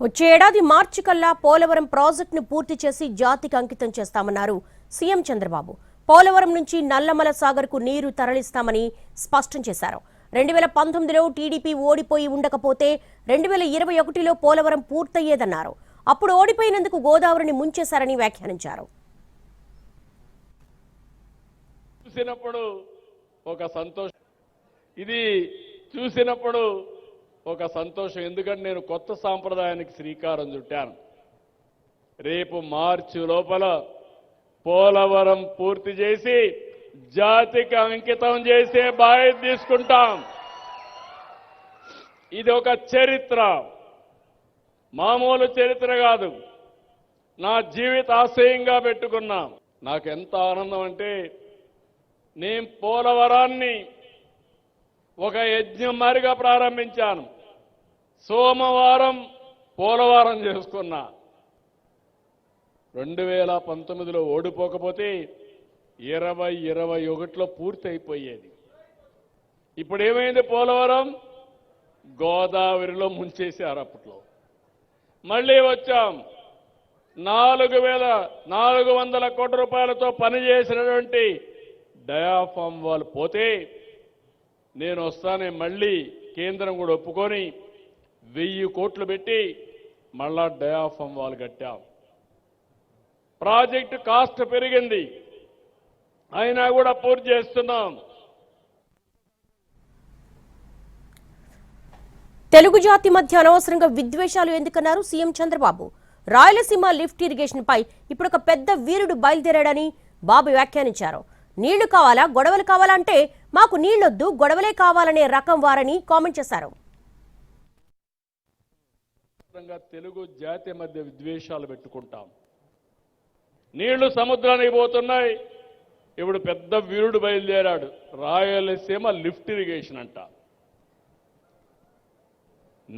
వచ్చే ఏడాది మార్చి కల్లా పోలవరం ప్రాజెక్టును పూర్తి చేసి జాతికి అంకితం చేస్తామన్నారు సీఎం చంద్రబాబు. పోలవరం నుంచి నల్లమల సాగర్కు నీరు తరలిస్తామని స్పష్టం చేశారు. 2019లో టీడీపీ ఓడిపోయి ఉండకపోతే 2021లో పోలవరం పూర్తయ్యేదన్నారు. అప్పుడు ఓడిపోయినందుకు గోదావరిని ముంచేశారని వ్యాఖ్యానించారు. చూసినప్పుడు ఒక సంతోషం, ఎందుకంటే నేను కొత్త సాంప్రదాయానికి శ్రీకారం చుట్టాను. రేపు మార్చి లోపల పోలవరం పూర్తి చేసి జాతికి అంకితం చేసే బాధ్యత తీసుకుంటాం. ఇది ఒక చరిత్ర, మామూలు చరిత్ర కాదు. నా జీవిత ఆశయంగా పెట్టుకున్నా. నాకు ఎంత ఆనందం అంటే, నేను పోలవరాన్ని ఒక యజ్ఞం మారిగా ప్రారంభించాను. సోమవారం పోలవరం చేసుకున్నా. 2019లో ఓడిపోకపోతే 2021లో పూర్తి అయిపోయేది. ఇప్పుడు ఏమైంది? పోలవరం గోదావరిలో ముంచేశారు. అప్పట్లో మళ్ళీ వచ్చాం. 4,400 కోట్ల రూపాయలతో పనిచేసినటువంటి డయాఫామ్ వాళ్ళు పోతే నేను వస్తానే మళ్ళీ కేంద్రం కూడా ఒప్పుకొని 1000 కోట్లు పెట్టి మళ్ళా డయాఫామ్ వాళ్ళు కట్టాం. ప్రాజెక్టు కాస్ట్ పెరిగింది, అయినా కూడా పూర్తి చేస్తున్నాం. తెలుగు జాతి మధ్య అనవసరంగా విద్వేషాలు ఎందుకన్నారు CM Chandrababu. Rayalaseema lift irrigation పై ఇప్పుడు ఒక పెద్ద వీరుడు బయలుదేరాడని బాబు వ్యాఖ్యానించారు. నీళ్లు కావాలా, గొడవలు కావాలంటే మాకు నీళ్లొద్దు, గొడవలే కావాలనే రకం వారని కామెంట్ చేశారు. తెలుగు జాతి మధ్య విద్వేషాలు పెట్టుకుంటాం. నీళ్లు సముద్రానికి పోతున్నాయి. ఇప్పుడు పెద్ద వీరుడు బయలుదేరాడు. రాయలసీమ లిఫ్ట్ ఇరిగేషన్ అంట.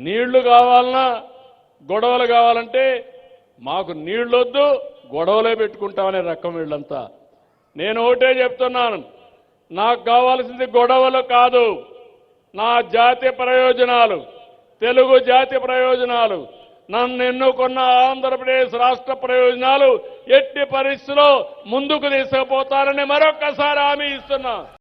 నీళ్లు కావాలన్నా గొడవలు కావాలంటే మాకు నీళ్లొద్దు, గొడవలే పెట్టుకుంటామనే రకం వీళ్ళంతా. నేను ఒకటే చెప్తున్నాను, నాకు కావాల్సింది గొడవలు కాదు, నా జాతి ప్రయోజనాలు, తెలుగు జాతి ప్రయోజనాలు, నన్ను ఎన్నుకున్న ఆంధ్రప్రదేశ్ రాష్ట్ర ప్రయోజనాలు ఎట్టి పరిస్థితిలో ముందుకు తీసుకుపోతానని మరొక్కసారి హామీ ఇస్తున్నా.